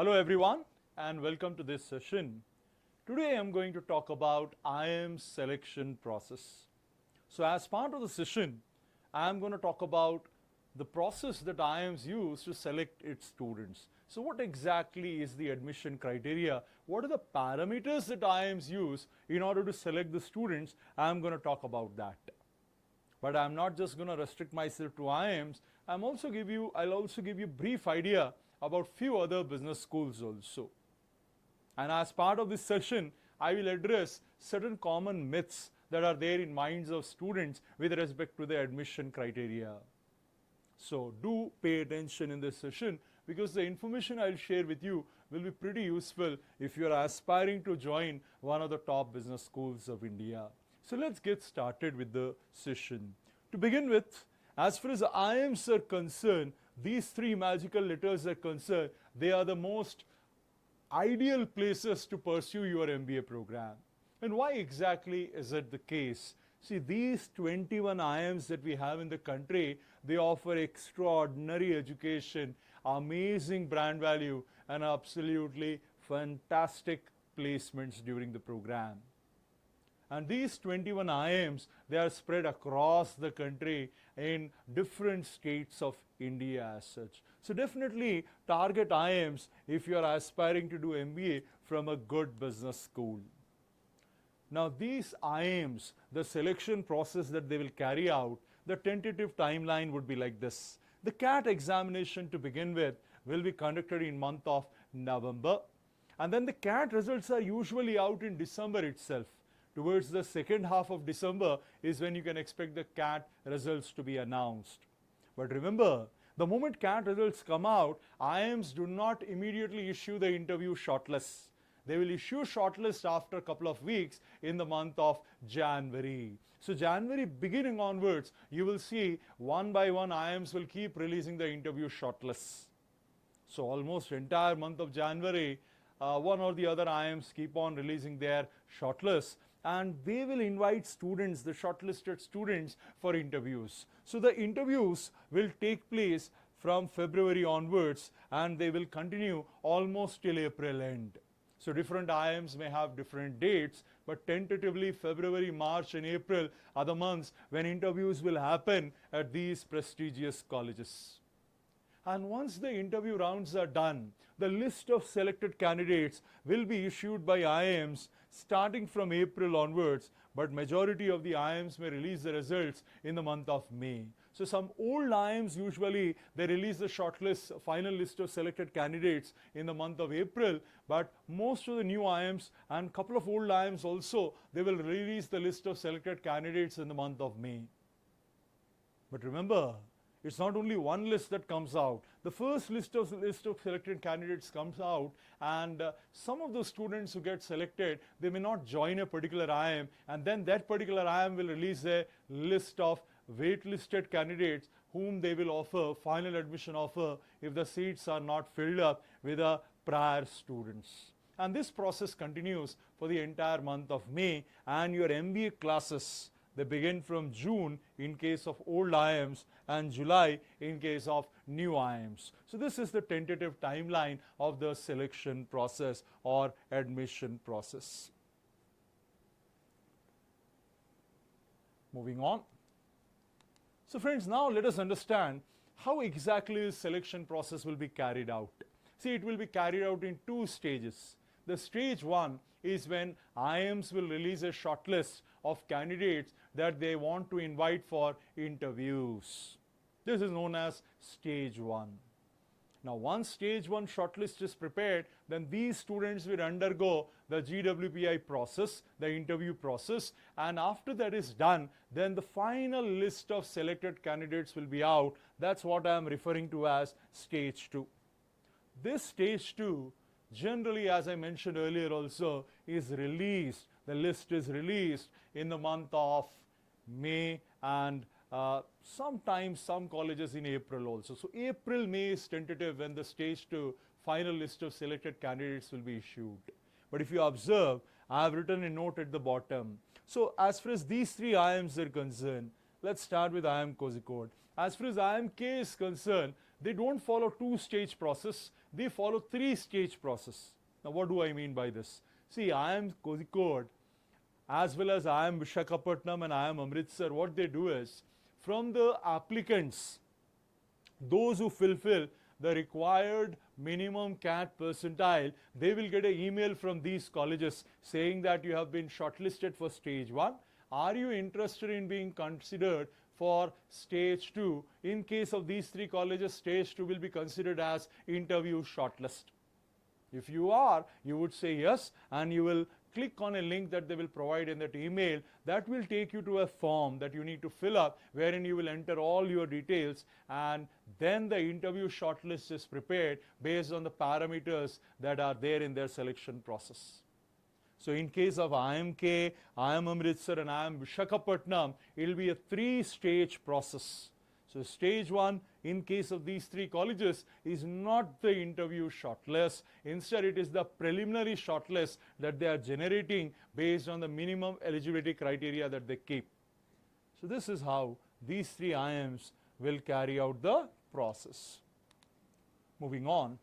Hello everyone and welcome to this session. Today I am going to talk about IIMs selection process. So as part of the session, I am going to talk about the process that IIMs use to select its students. So what exactly is the admission criteria? What are the parameters that IIMs use in order to select the students? I am going to talk about that. But I'm not just going to restrict myself to IIMs. I'll also give you a brief idea about few other business schools also. And as part of this session, I will address certain common myths that are there in minds of students with respect to the admission criteria. So do pay attention in this session because the information I'll share with you will be pretty useful if you are aspiring to join one of the top business schools of India. So let's get started with the session. To begin with, as far as IIMs are concerned, these three magical letters are concerned, they are the most ideal places to pursue your MBA program. And why exactly is it the case? See, these 21 IIMs that we have in the country, they offer extraordinary education, amazing brand value, and absolutely fantastic placements during the program. And these 21 IIMs, they are spread across the country in different states of India as such. So definitely target IIMs if you are aspiring to do MBA from a good business school. Now these IIMs, the selection process that they will carry out, the tentative timeline would be like this. The CAT examination to begin with will be conducted in month of November. And then the CAT results are usually out in December itself. Towards the second half of December is when you can expect the CAT results to be announced. But remember, the moment CAT results come out, IIMs do not immediately issue the interview shortlist. They will issue shortlist after a couple of weeks in the month of January. So January beginning onwards, you will see one by one IIMs will keep releasing the interview shortlists. So almost entire month of January, one or the other IIMs keep on releasing their shortlists. And they will invite students, the shortlisted students, for interviews. So the interviews will take place from February onwards and they will continue almost till April end. So different IIMs may have different dates, but tentatively February, March and April are the months when interviews will happen at these prestigious colleges. And once the interview rounds are done, the list of selected candidates will be issued by IIMs starting from April onwards, but majority of the IIMs may release the results in the month of May. So some old IIMs usually they release the shortlist, final list of selected candidates in the month of April, but most of the new IIMs and couple of old IIMs also, they will release the list of selected candidates in the month of May. But remember, it's not only one list that comes out. The first list of selected candidates comes out, and some of those students who get selected, they may not join a particular IIM, and then that particular IIM will release a list of waitlisted candidates whom they will offer final admission offer if the seats are not filled up with the prior students. And this process continues for the entire month of May, and your MBA classes, they begin from June in case of old IIMs and July in case of new IIMs. So this is the tentative timeline of the selection process or admission process. Moving on. So friends, now let us understand how exactly the selection process will be carried out. See, it will be carried out in two stages. The stage one is when IIMs will release a shortlist of candidates that they want to invite for interviews. This is known as stage one. Now, once stage one shortlist is prepared, then these students will undergo the GWPI process, the interview process, and after that is done, then the final list of selected candidates will be out. That's what I am referring to as stage two. This stage two, generally, as I mentioned earlier also, is released. The list is released in the month of May and sometimes some colleges in April also. So April, May is tentative when the stage two final list of selected candidates will be issued. But if you observe, I have written a note at the bottom. So as far as these three IIMs are concerned, let's start with IIM Kozhikode. As far as IIMK is concerned, they don't follow two-stage process. they follow 3-stage process. Now what do I mean by this? See, IIMs Kozhikode as well as IIM Visakhapatnam and IIM Amritsar, what they do is, from the applicants, those who fulfill the required minimum CAT percentile, they will get an email from these colleges saying that you have been shortlisted for stage 1. Are you interested in being considered for stage 2? In case of these 3 colleges, stage 2 will be considered as interview shortlist. If you are, you would say yes, and you will click on a link that they will provide in that email. That will take you to a form that you need to fill up, wherein you will enter all your details, and then the interview shortlist is prepared based on the parameters that are there in their selection process. So in case of IIMK, IIM Amritsar and IIM Visakhapatnam, it will be a 3-stage process. So stage 1, in case of these 3 colleges, is not the interview shortlist. Instead, it is the preliminary shortlist that they are generating based on the minimum eligibility criteria that they keep. So this is how these 3 IIMs will carry out the process. Moving on.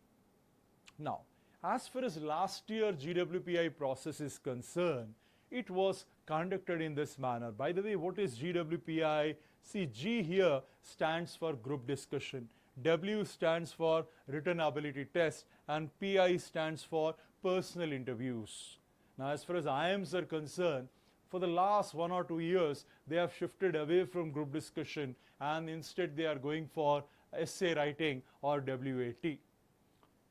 Now, as far as last year GWPI process is concerned, it was conducted in this manner. By the way, what is GWPI? See, G here stands for group discussion, W stands for written ability test, and PI stands for personal interviews. Now, as far as IIMs are concerned, for the last 1 or 2 years, they have shifted away from group discussion, and instead they are going for essay writing or WAT.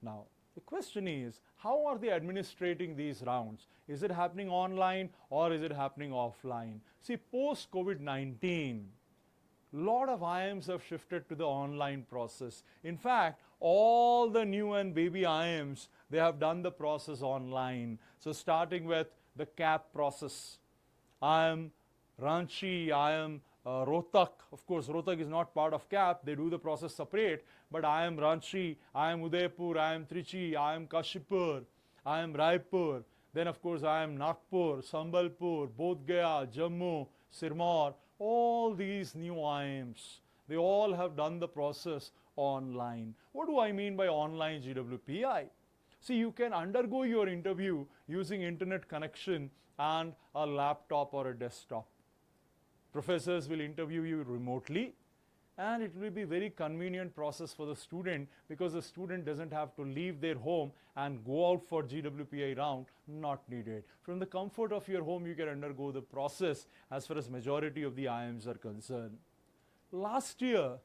Now, the question is, how are they administrating these rounds? Is it happening online or is it happening offline? See, post COVID-19, lot of IIMs have shifted to the online process. In fact, all the new and baby IIMs, they have done the process online. So starting with the CAP process, IIM Ranchi, IIM Rohtak. Of course, Rohtak is not part of CAP. They do the process separate. But IIM Ranchi, IIM Udaipur, IIM Trichy, IIM Kashipur, IIM Raipur. Then, of course, IIM Nagpur, Sambalpur, Bodh Gaya, Jammu, Sirmaur. All these new IIMs, they all have done the process online. What do I mean by online GWPI? See, you can undergo your interview using internet connection and a laptop or a desktop. Professors will interview you remotely, and it will be very convenient process for the student, because the student doesn't have to leave their home and go out for GWPI round. Not needed. From the comfort of your home, you can undergo the process as far as majority of the IIMs are concerned. Last year,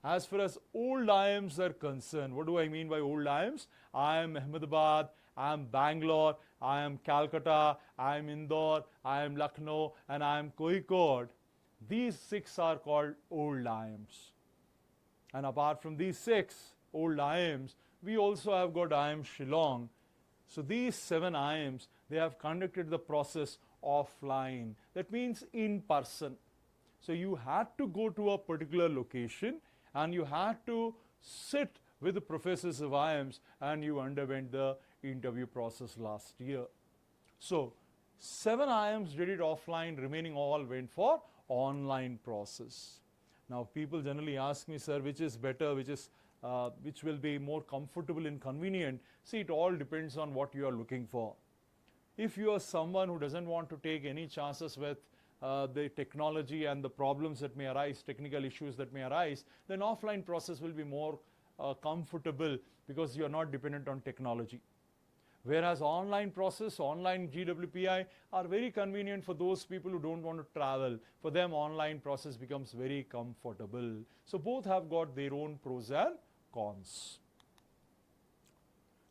as far as old IIMs are concerned, what do I mean by old IIMs? IIM Ahmedabad, IIM Bangalore, IIM Calcutta, IIM Indore, IIM Lucknow, and IIM Kozhikode. These 6 are called old IIMs. And apart from these 6 old IIMs, we also have got IIM Shillong. So these 7 IIMs, they have conducted the process offline. That means in person. So you had to go to a particular location and you had to sit with the professors of IIMs, and you underwent the interview process last year. So 7 IIMs did it offline, remaining all went for online process. Now people generally ask me, sir, which is better, which will be more comfortable and convenient? See, it all depends on what you are looking for. If you are someone who doesn't want to take any chances with the technology and the problems that may arise, technical issues that may arise, then offline process will be more comfortable, because you are not dependent on technology. Whereas online process, online GWPI are very convenient for those people who don't want to travel. For them, online process becomes very comfortable. So both have got their own pros and cons.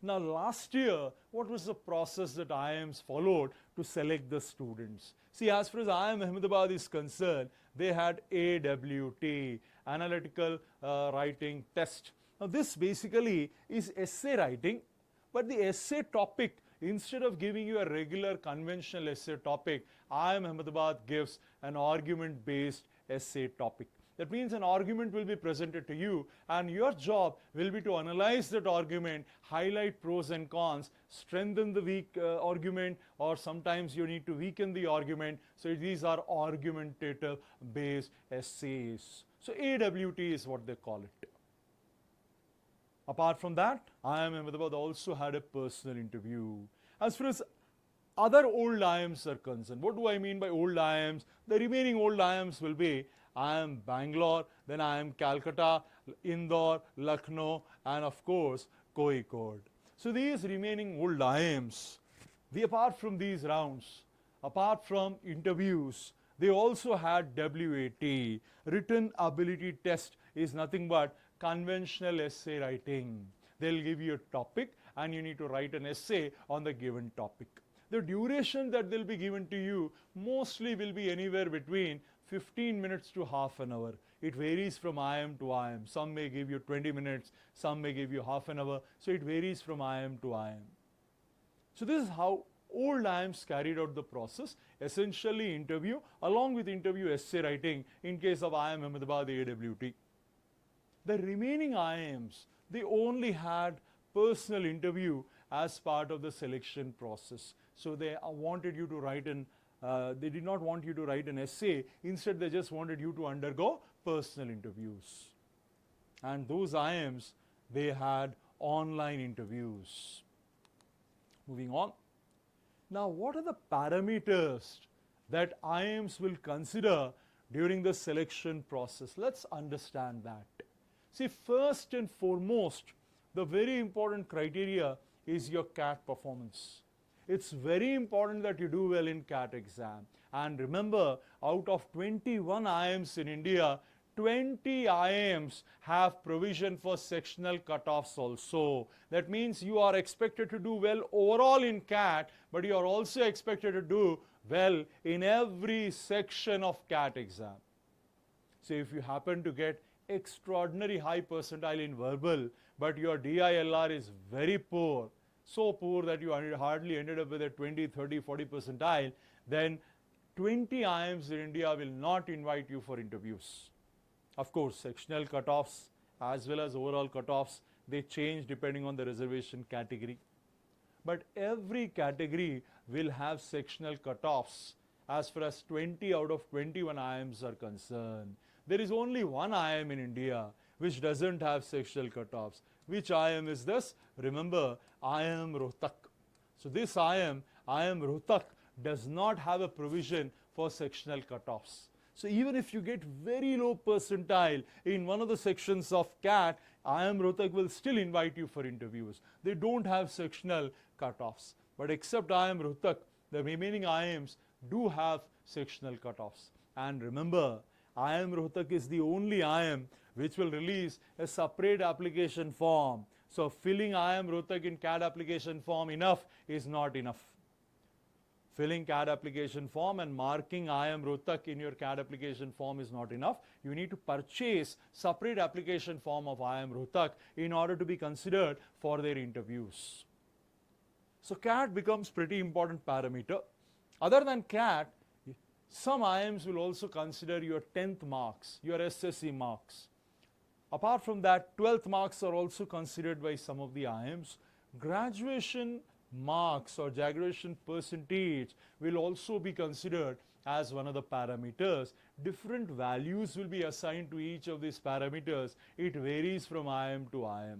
Now last year, what was the process that IIMs followed to select the students? See, as far as IIM Ahmedabad is concerned, they had AWT, Analytical Writing Test. Now this basically is essay writing. But the essay topic, instead of giving you a regular conventional essay topic, IIM Ahmedabad gives an argument-based essay topic. That means an argument will be presented to you, and your job will be to analyze that argument, highlight pros and cons, strengthen the weak argument, or sometimes you need to weaken the argument. So these are argumentative-based essays. So AWT is what they call it. Apart from that, IIM Ahmedabad also had a personal interview. As far as other old IIMs are concerned, what do I mean by old IIMs? The remaining old IIMs will be IIM Bangalore, then IIM Calcutta, Indore, Lucknow, and of course Kozhikode. So these remaining old IIMs, apart from these rounds, apart from interviews, they also had WAT. Written ability test is nothing but conventional essay writing. They'll give you a topic and you need to write an essay on the given topic. The duration that they'll be given to you mostly will be anywhere between 15 minutes to half an hour. It varies from IIM to IIM. Some may give you 20 minutes, some may give you half an hour. So it varies from IIM to IIM. So this is how old IIMs carried out the process. Essentially interview along with interview essay writing in case of IIM Ahmedabad AWT. The remaining IIMs, they only had personal interview as part of the selection process. So they wanted you to write they did not want you to write an essay. Instead, they just wanted you to undergo personal interviews. And those IIMs, they had online interviews. Moving on. Now, what are the parameters that IIMs will consider during the selection process? Let's understand that. See, first and foremost, the very important criteria is your CAT performance. It's very important that you do well in CAT exam. And remember, out of 21 IIMs in India, 20 IIMs have provision for sectional cutoffs also. That means you are expected to do well overall in CAT, but you are also expected to do well in every section of CAT exam. So if you happen to get extraordinary high percentile in verbal, but your DILR is very poor, so poor that you hardly ended up with a 20, 30, 40 percentile, then 20 IIMs in India will not invite you for interviews. Of course, sectional cutoffs as well as overall cutoffs, they change depending on the reservation category. But every category will have sectional cutoffs as far as 20 out of 21 IIMs are concerned. There is only one IIM in India which doesn't have sectional cutoffs. Which IIM is this? Remember, IIM Rohtak. So this IIM Rohtak, does not have a provision for sectional cutoffs. So even if you get very low percentile in one of the sections of CAT, IIM Rohtak will still invite you for interviews. They don't have sectional cutoffs. But except IIM Rohtak, the remaining IIMs do have sectional cutoffs. And remember, IIM Rohtak is the only IIM which will release a separate application form. So filling IIM Rohtak in CAT application form enough is not enough. Filling CAT application form and marking IIM Rohtak in your CAT application form is not enough. You need to purchase separate application form of IIM Rohtak in order to be considered for their interviews. So CAT becomes pretty important parameter. Other than CAT, some IIMs will also consider your 10th marks, your SSC marks. Apart from that, 12th marks are also considered by some of the IIMs. Graduation marks or graduation percentage will also be considered as one of the parameters. Different values will be assigned to each of these parameters. It varies from IIM to IIM.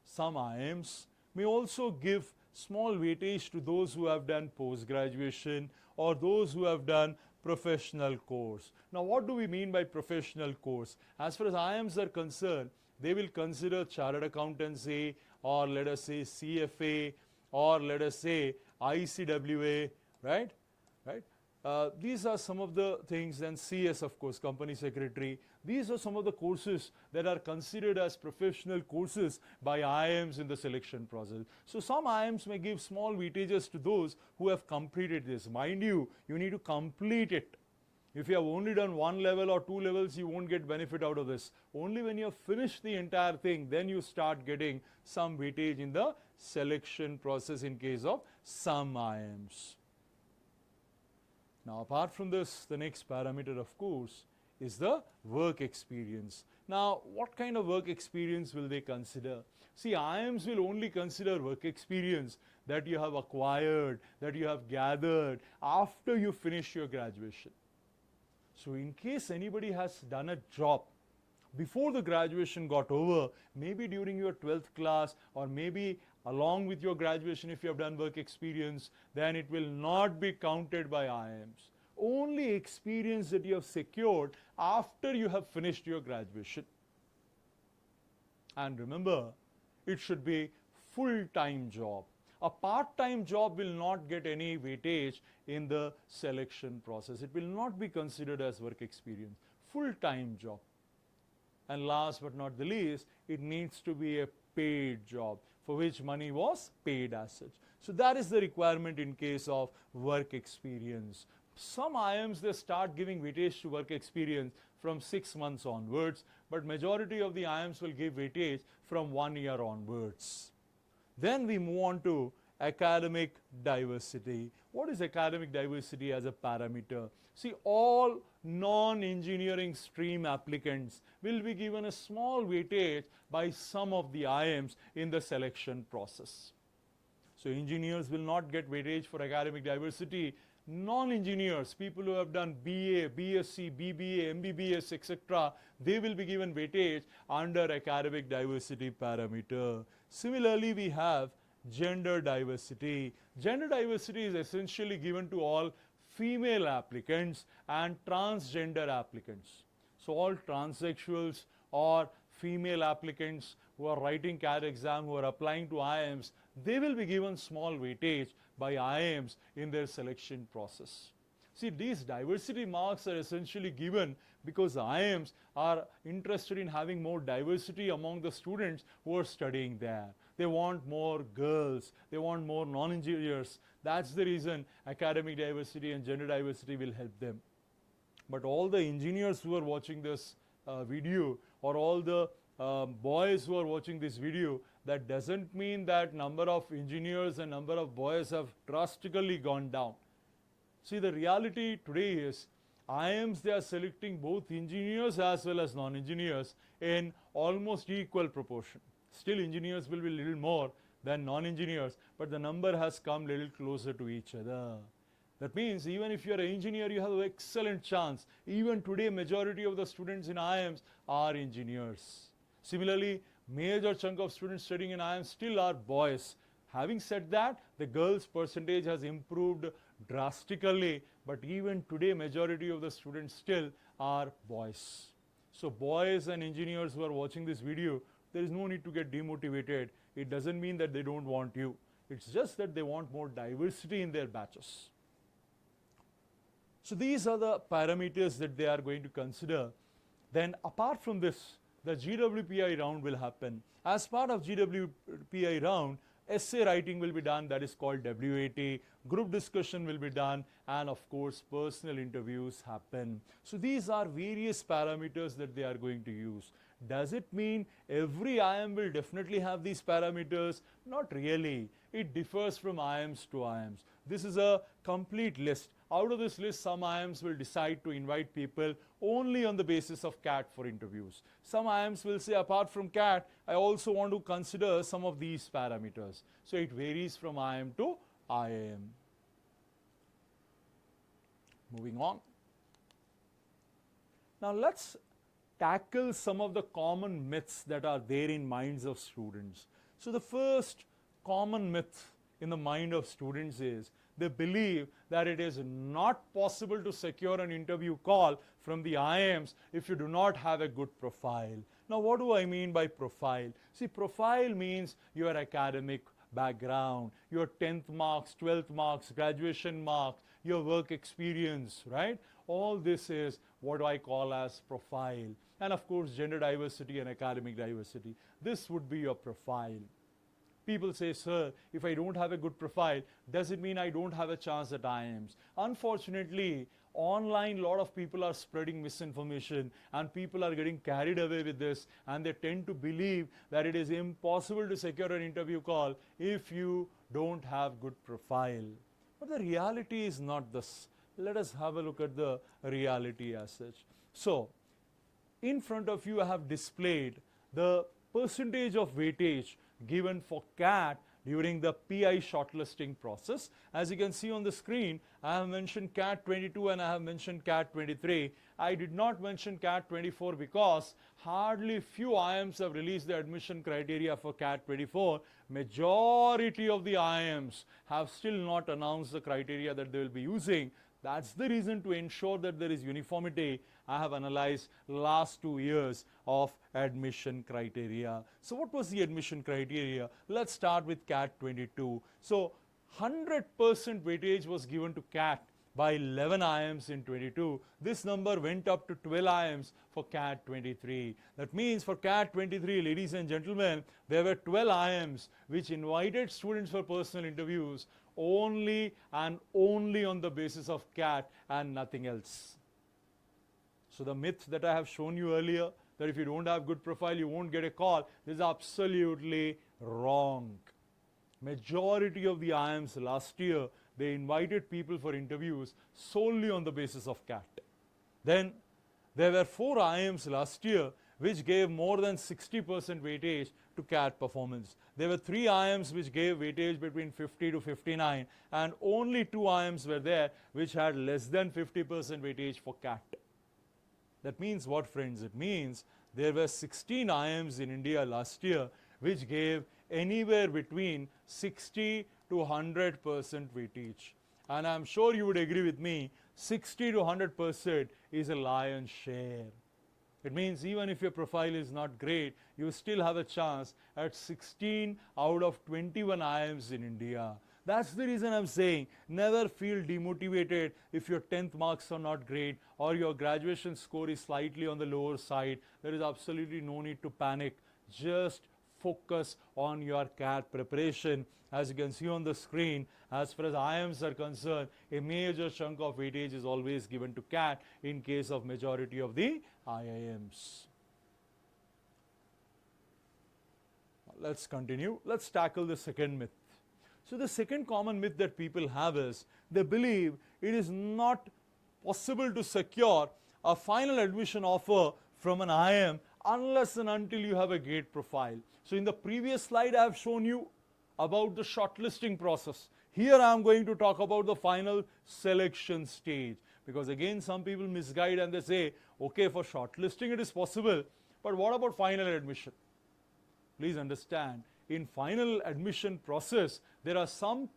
Some IIMs may also give small weightage to those who have done post-graduation or those who have done professional course. Now, what do we mean by professional course? As far as IIMs are concerned, they will consider chartered accountancy, or let us say CFA, or let us say ICWA, right? These are some of the things. Then CS, of course, company secretary. These are some of the courses that are considered as professional courses by IIMs in the selection process. So some IIMs may give small weightages to those who have completed this. Mind you, you need to complete it. If you have only done one level or two levels, you won't get benefit out of this. Only when you have finished the entire thing, then you start getting some weightage in the selection process in case of some IIMs. Now, apart from this, the next parameter, of course, is the work experience. Now, what kind of work experience will they consider? See, IIMs will only consider work experience that you have acquired, that you have gathered after you finish your graduation. So in case anybody has done a job before the graduation got over, maybe during your 12th class, or maybe along with your graduation if you have done work experience, then it will not be counted by IIMs. Only experience that you have secured after you have finished your graduation. And remember, it should be full-time job. A part-time job will not get any weightage in the selection process. It will not be considered as work experience. Full-time job. And last but not the least, it needs to be a paid job for which money was paid as such. So that is the requirement in case of work experience. Some IIMs, they start giving weightage to work experience from 6 months onwards, but majority of the IIMs will give weightage from 1 year onwards. Then we move on to academic diversity. What is academic diversity as a parameter? See, all non-engineering stream applicants will be given a small weightage by some of the IIMs in the selection process. So engineers will not get weightage for academic diversity. Non-engineers, people who have done BA, BSc, BBA, MBBS, etc., they will be given weightage under academic diversity parameter. Similarly, we have gender diversity. Gender diversity is essentially given to all female applicants and transgender applicants. So all transsexuals or female applicants who are writing CAT exam, who are applying to IIMs, they will be given small weightage by IIMs in their selection process. See, these diversity marks are essentially given because IIMs are interested in having more diversity among the students who are studying there. They want more girls, they want more non-engineers. That's the reason academic diversity and gender diversity will help them. But all the engineers who are watching this video, or all the boys who are watching this video, that doesn't mean that number of engineers and number of boys have drastically gone down. See, the reality today is IIMs, they are selecting both engineers as well as non-engineers in almost equal proportion. Still, engineers will be a little more than non-engineers, but the number has come a little closer to each other. That means even if you are an engineer, you have an excellent chance. Even today, majority of the students in IIMs are engineers. Similarly, major chunk of students studying in IIMs still are boys. Having said that, the girls' percentage has improved drastically, but even today, majority of the students still are boys. So boys and engineers who are watching this video, there is no need to get demotivated. It doesn't mean that they don't want you. It's just that they want more diversity in their batches. So these are the parameters that they are going to consider. Then apart from this, the GWPI round will happen. As part of GWPI round, essay writing will be done, that is called WAT, group discussion will be done, and of course personal interviews happen. So these are various parameters that they are going to use. Does it mean every IIM will definitely have these parameters? Not really. It differs from IIMs to IIMs. This is a complete list. Out of this list, some IIMs will decide to invite people only on the basis of CAT for interviews. Some IIMs will say, apart from CAT, I also want to consider some of these parameters. So it varies from IIM to IIM. Moving on. Now let's tackle some of the common myths that are there in minds of students. So the first common myth in the mind of students is they believe that it is not possible to secure an interview call from the IIMs if you do not have a good profile. Now what do I mean by profile? See, profile means your academic background, your 10th marks, 12th marks, graduation marks, your work experience, right? All this is what I call as profile. And of course, gender diversity and academic diversity. This would be your profile. People say, sir, if I don't have a good profile, does it mean I don't have a chance at IIMs? Unfortunately, online, a lot of people are spreading misinformation and people are getting carried away with this, and they tend to believe that it is impossible to secure an interview call if you don't have good profile. But the reality is not this. Let us have a look at the reality as such. So, in front of you I have displayed the percentage of weightage given for CAT during the PI shortlisting process. As you can see on the screen, I have mentioned CAT 22 and I have mentioned CAT 23. I did not mention CAT 24 because hardly few IIMs have released the admission criteria for CAT 24. Majority of the IIMs have still not announced the criteria that they will be using. That's the reason, to ensure that there is uniformity, I have analyzed last 2 years of admission criteria. So what was the admission criteria? Let's start with CAT 22. So 100% weightage was given to CAT by 11 IIMs in 22. This number went up to 12 IIMs for CAT 23. That means for CAT 23, ladies and gentlemen, there were 12 IIMs which invited students for personal interviews only and only on the basis of CAT and nothing else. So the myth that I have shown you earlier, that if you don't have good profile you won't get a call, this is absolutely wrong. Majority of the IIMs last year, they invited people for interviews solely on the basis of CAT. Then there were 4 IIMs last year which gave more than 60% weightage to CAT performance. There were 3 IIMs which gave weightage between 50 to 59, and only 2 IIMs were there which had less than 50% weightage for CAT. That means what, friends? It means there were 16 IIMs in India last year which gave anywhere between 60 to 100% weightage. And I'm sure you would agree with me, 60 to 100% is a lion's share. It means even if your profile is not great, you still have a chance at 16 out of 21 IIMs in India. That's the reason I'm saying never feel demotivated if your 10th marks are not great or your graduation score is slightly on the lower side. There is absolutely no need to panic. Just focus on your CAT preparation. As you can see on the screen, as far as IIMs are concerned, a major chunk of weightage is always given to CAT in case of majority of the IIMs. Let's continue. Let's tackle the second myth. So the second common myth that people have is they believe it is not possible to secure a final admission offer from an IIM unless and until you have a great profile. So in the previous slide I have shown you about the shortlisting process. Here I am going to talk about the final selection stage, because again some people misguide and they say, okay, for shortlisting it is possible, but what about final admission? Please understand, in final admission process there are some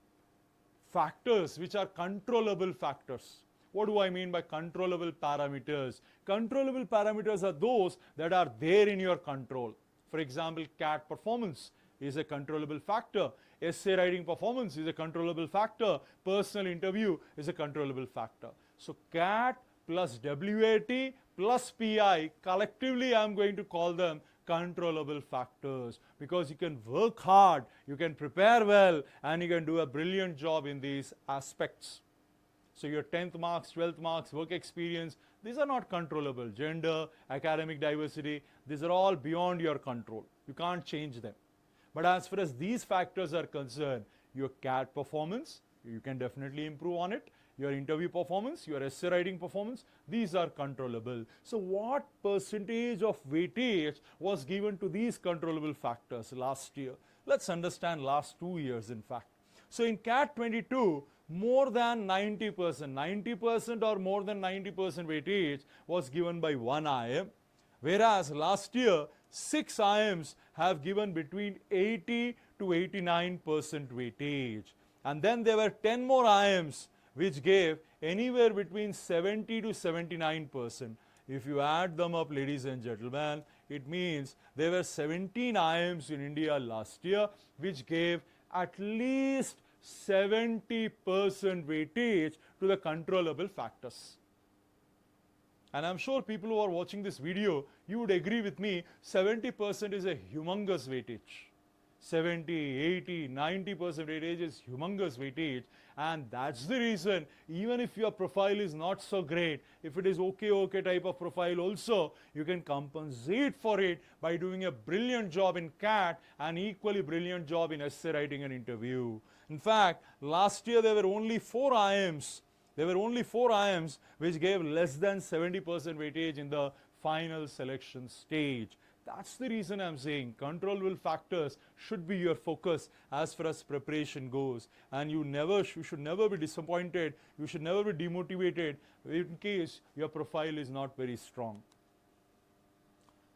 factors which are controllable factors. What do I mean by controllable parameters? Controllable parameters are those that are there in your control. For example, CAT performance is a controllable factor. Essay writing performance is a controllable factor. Personal interview is a controllable factor. So CAT plus WAT plus PI, collectively I am going to call them controllable factors, because you can work hard, you can prepare well, and you can do a brilliant job in these aspects. So your 10th marks, 12th marks, work experience, these are not controllable. Gender, academic diversity, these are all beyond your control. You can't change them. But as far as these factors are concerned, your CAT performance, you can definitely improve on it. Your interview performance, your essay writing performance, these are controllable. So what percentage of weightage was given to these controllable factors last year? Let's understand last 2 years in fact. So in CAT 22, more than 90% or more than 90% weightage was given by one IIM, whereas last year 6 IIMs have given between 80 to 89% weightage. And then there were 10 more IIMs which gave anywhere between 70 to 79%. If you add them up, ladies and gentlemen, it means there were 17 IIMs in India last year which gave at least 70% weightage to the controllable factors. And I'm sure people who are watching this video, you would agree with me, 70% is a humongous weightage. 70, 80, 90% weightage is humongous weightage, and that's the reason even if your profile is not so great, if it is okay type of profile also, you can compensate for it by doing a brilliant job in CAT and equally brilliant job in essay writing and interview. In fact, last year there were only 4 IIMs. There were only 4 IIMs which gave less than 70% weightage in the final selection stage. That's the reason I'm saying controllable factors should be your focus as far as preparation goes. And you should never be disappointed. You should never be demotivated in case your profile is not very strong.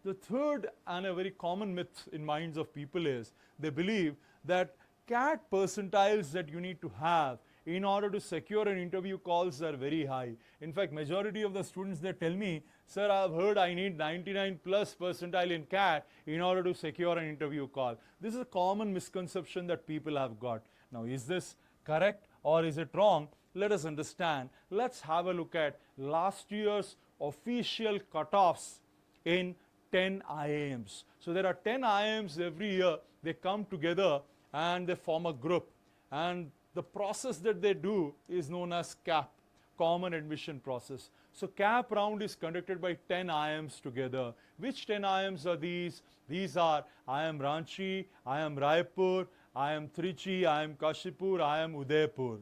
The third and a very common myth in minds of people is they believe that CAT percentiles that you need to have in order to secure an interview calls are very high. In fact, majority of the students, they tell me, sir, I've heard I need 99 plus percentile in CAT in order to secure an interview call. This is a common misconception that people have got. Now, is this correct or is it wrong? Let us understand. Let's have a look at last year's official cutoffs in 10 IIMs. So there are 10 IIMs every year. They come together and they form a group. And the process that they do is known as CAP, Common Admission Process. So CAP round is conducted by 10 IIMs together. Which 10 IIMs are these? These are IIM Ranchi, IIM Raipur, IIM Trichy, IIM Kashipur, IIM Udaipur.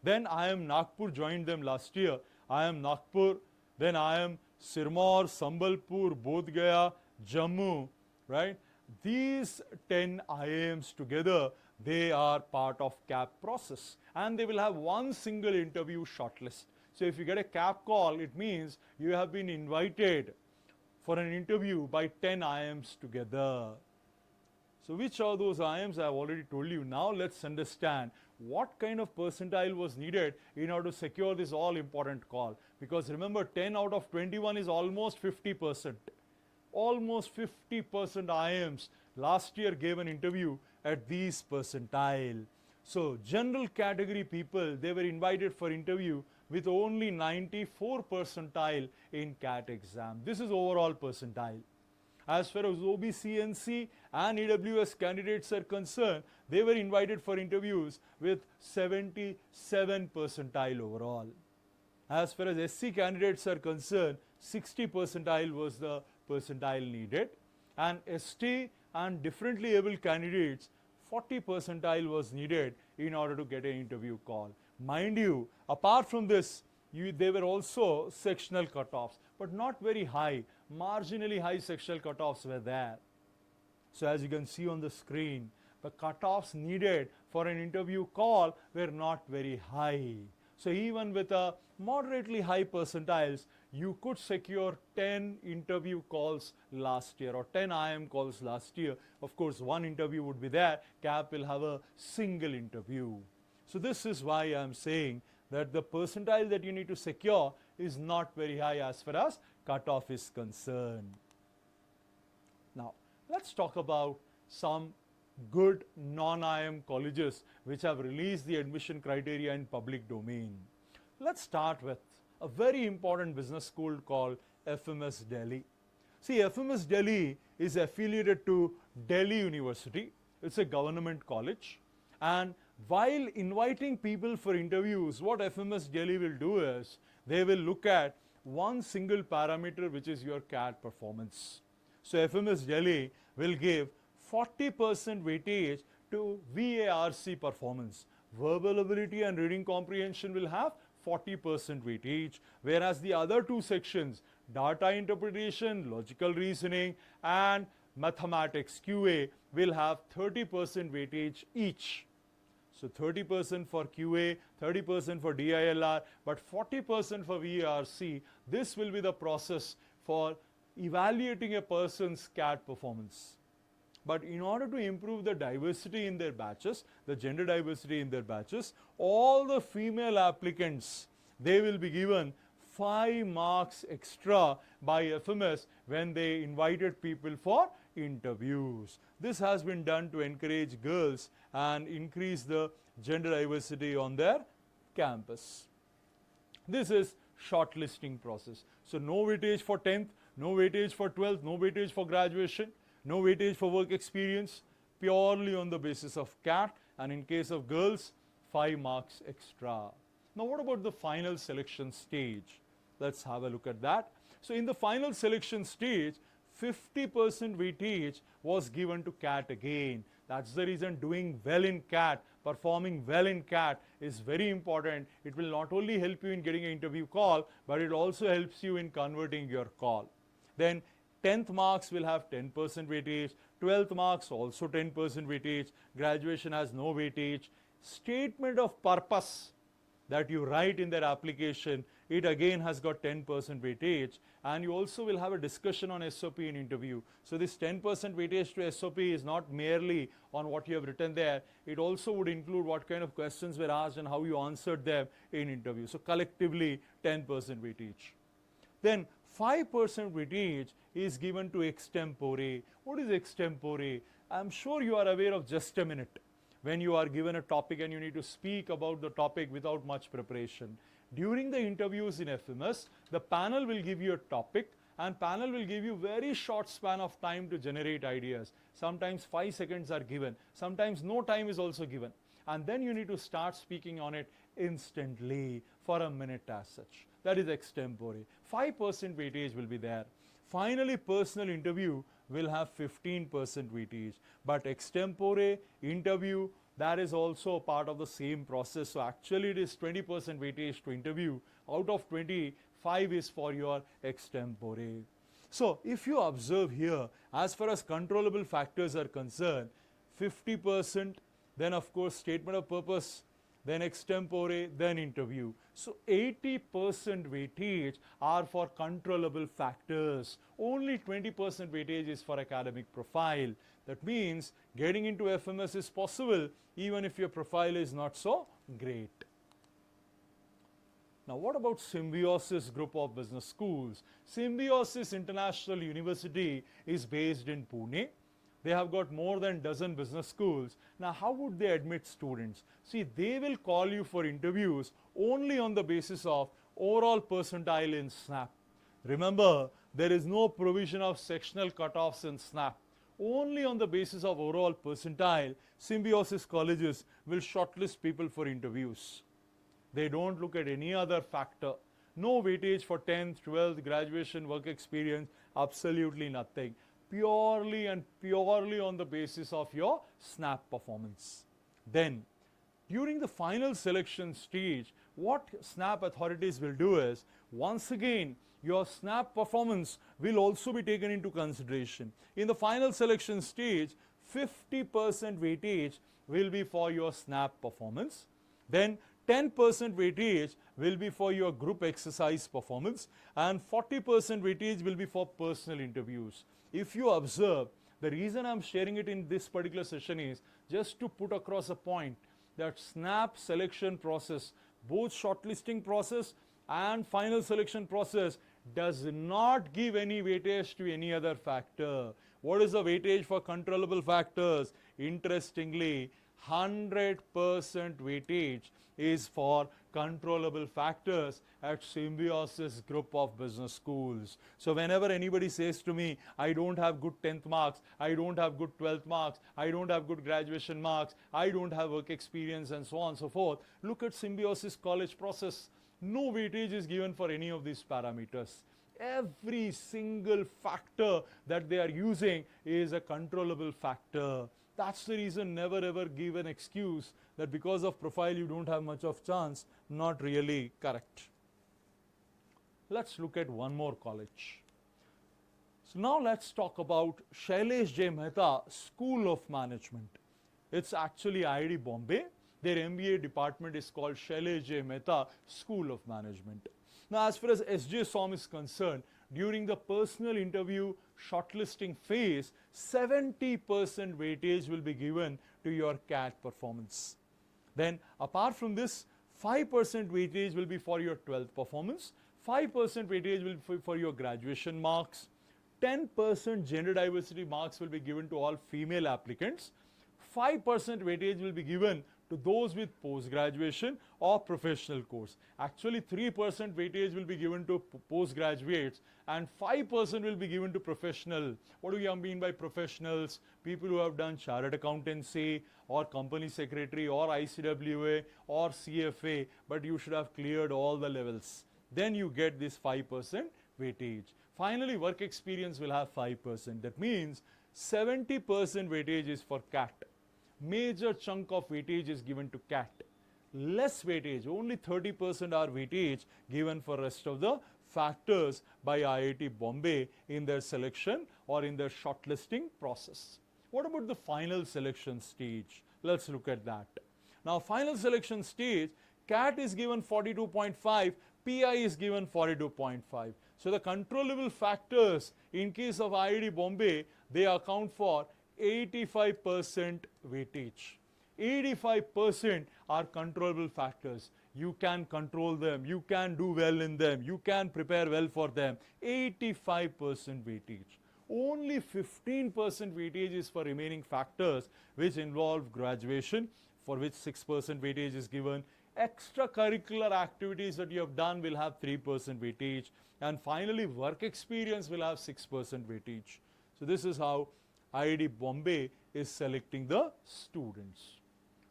Then IIM Nagpur joined them last year. IIM Nagpur, then IIM Sirmaur, Sambalpur, Bodh Gaya, Jammu, right? These 10 IIMs together, they are part of CAP process and they will have one single interview shortlist. So if you get a CAP call, it means you have been invited for an interview by 10 IIMs together. So which are those IIMs? I have already told you. Now let's understand what kind of percentile was needed in order to secure this all important call. Because remember, 10 out of 21 is almost 50%. Almost 50% IIMs last year gave an interview at these percentile. So general category people, they were invited for interview with only 94 percentile in CAT exam. This is overall percentile. As far as OBCNC and EWS candidates are concerned, they were invited for interviews with 77 percentile overall. As far as SC candidates are concerned, 60 percentile was the percentile needed, and ST and differently able candidates, 40 percentile was needed in order to get an interview call. Mind you, apart from this, there were also sectional cutoffs, but not very high. Marginally high sectional cutoffs were there. So as you can see on the screen, the cutoffs needed for an interview call were not very high. So even with a moderately high percentiles, you could secure 10 interview calls last year or 10 IIM calls last year. Of course, one interview would be there. CAP will have a single interview. So this is why I am saying that the percentile that you need to secure is not very high as far as cutoff is concerned. Now, let's talk about some good non-IIM colleges which have released the admission criteria in public domain. Let's start with a very important business school called FMS Delhi. See, FMS Delhi is affiliated to Delhi University. It's a government college, and while inviting people for interviews, what FMS Delhi will do is they will look at one single parameter, which is your CAT performance. So FMS Delhi will give 40% weightage to VARC performance. Verbal ability and reading comprehension will have 40% weightage, whereas the other two sections, data interpretation, logical reasoning, and mathematics QA, will have 30% weightage each. So 30% for QA, 30% for DILR, but 40% for VARC. This will be the process for evaluating a person's CAT performance. But in order to improve the diversity in their batches, the gender diversity in their batches, all the female applicants, they will be given 5 marks extra by FMS when they invited people for interviews. This has been done to encourage girls and increase the gender diversity on their campus. This is shortlisting process. So no weightage for 10th, no weightage for 12th, no weightage for graduation, no weightage for work experience, purely on the basis of CAT, and in case of girls, 5 marks extra. Now what about the final selection stage? Let's have a look at that. So in the final selection stage, 50% weightage was given to CAT again. That's the reason doing well in CAT, performing well in CAT is very important. It will not only help you in getting an interview call, but it also helps you in converting your call. Then 10th marks will have 10% weightage, 12th marks also 10% weightage, graduation has no weightage. Statement of purpose that you write in their application, it again has got 10% weightage, and you also will have a discussion on SOP in interview. So this 10% weightage to SOP is not merely on what you have written there, it also would include what kind of questions were asked and how you answered them in interview. So collectively 10% weightage. Then 5% weightage is given to extempore. What is extempore? I'm sure you are aware of just a minute. When you are given a topic and you need to speak about the topic without much preparation. During the interviews in FMS, the panel will give you a topic and panel will give you very short span of time to generate ideas. Sometimes 5 seconds are given, sometimes no time is also given. And then you need to start speaking on it instantly for a minute as such. That is extempore. 5% weightage will be there. Finally, personal interview will have 15% weightage. But extempore, interview, that is also part of the same process. So actually it is 20% weightage to interview. Out of 20, 5 is for your extempore. So if you observe here, as far as controllable factors are concerned, 50%, then of course statement of purpose, then extempore, then interview. So 80% weightage are for controllable factors. Only 20% weightage is for academic profile. That means getting into FMS is possible even if your profile is not so great. Now what about Symbiosis Group of Business Schools? Symbiosis International University is based in Pune. They have got more than dozen business schools. Now how would they admit students? See, they will call you for interviews only on the basis of overall percentile in SNAP. Remember, there is no provision of sectional cutoffs in SNAP. Only on the basis of overall percentile, Symbiosis colleges will shortlist people for interviews. They don't look at any other factor. No weightage for 10th, 12th, graduation, work experience, absolutely nothing. Purely and purely on the basis of your SNAP performance. Then, during the final selection stage, what SNAP authorities will do is, once again, your SNAP performance will also be taken into consideration. In the final selection stage, 50% weightage will be for your SNAP performance. Then 10% weightage will be for your group exercise performance and 40% weightage will be for personal interviews. If you observe, the reason I'm sharing it in this particular session is just to put across a point that SNAP selection process, both shortlisting process and final selection process, does not give any weightage to any other factor. What is the weightage for controllable factors? Interestingly, 100% weightage is for controllable factors at Symbiosis Group of Business Schools. So whenever anybody says to me, I don't have good 10th marks, I don't have good 12th marks, I don't have good graduation marks, I don't have work experience and so on and so forth, look at Symbiosis college process. No weightage is given for any of these parameters. Every single factor that they are using is a controllable factor. That's the reason never ever give an excuse that because of profile you don't have much of chance. Not really correct. Let's look at one more college. So now let's talk about Shailesh J. Mehta School of Management. It's actually IIT Bombay. Their MBA department is called Shailesh J. Mehta School of Management. Now as far as SJ SOM is concerned, during the personal interview shortlisting phase, 70% weightage will be given to your CAT performance. Then apart from this, 5% weightage will be for your 12th performance, 5% weightage will be for your graduation marks, 10% gender diversity marks will be given to all female applicants, 5% weightage will be given to those with post-graduation or professional course. Actually 3% weightage will be given to postgraduates and 5% will be given to professional. What do you mean by professionals? People who have done chartered accountancy or company secretary or ICWA or CFA, but you should have cleared all the levels. Then you get this 5% weightage. Finally, work experience will have 5%. That means 70% weightage is for CAT. Major chunk of weightage is given to CAT. Less weightage, only 30% are weightage given for rest of the factors by IIT Bombay in their selection or in their shortlisting process. What about the final selection stage? Let's look at that. Now, final selection stage, CAT is given 42.5, PI is given 42.5. So the controllable factors in case of IIT Bombay, they account for 85% weightage. 85% are controllable factors. You can control them, you can do well in them, you can prepare well for them. 85% weightage. Only 15% weightage is for remaining factors which involve graduation, for which 6% weightage is given. Extracurricular activities that you have done will have 3% weightage. And finally, work experience will have 6% weightage. So this is how IIT Bombay is selecting the students.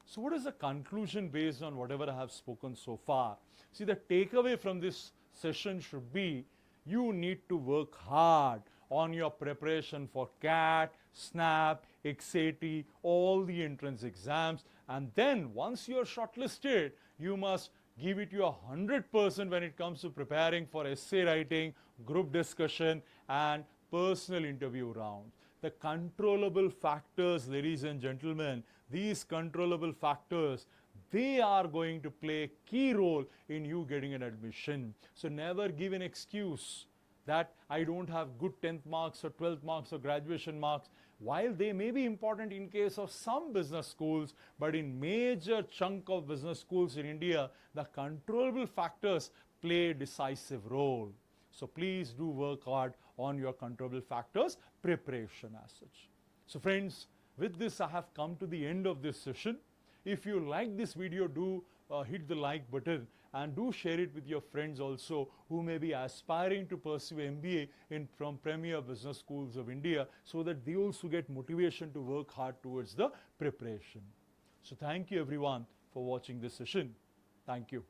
So what is the conclusion based on whatever I have spoken so far? See, the takeaway from this session should be you need to work hard on your preparation for CAT, SNAP, XAT, all the entrance exams, and then once you are shortlisted, you must give it your 100% when it comes to preparing for essay writing, group discussion, and personal interview rounds. The controllable factors, ladies and gentlemen, these controllable factors, they are going to play a key role in you getting an admission. So never give an excuse that I don't have good 10th marks or 12th marks or graduation marks. While they may be important in case of some business schools, but in major chunk of business schools in India, the controllable factors play a decisive role. So please do work hard on your controllable factors preparation as such. So friends, with this I have come to the end of this session. If you like this video, do hit the like button and do share it with your friends also who may be aspiring to pursue MBA from premier business schools of India, so that they also get motivation to work hard towards the preparation. So thank you everyone for watching this session. Thank you.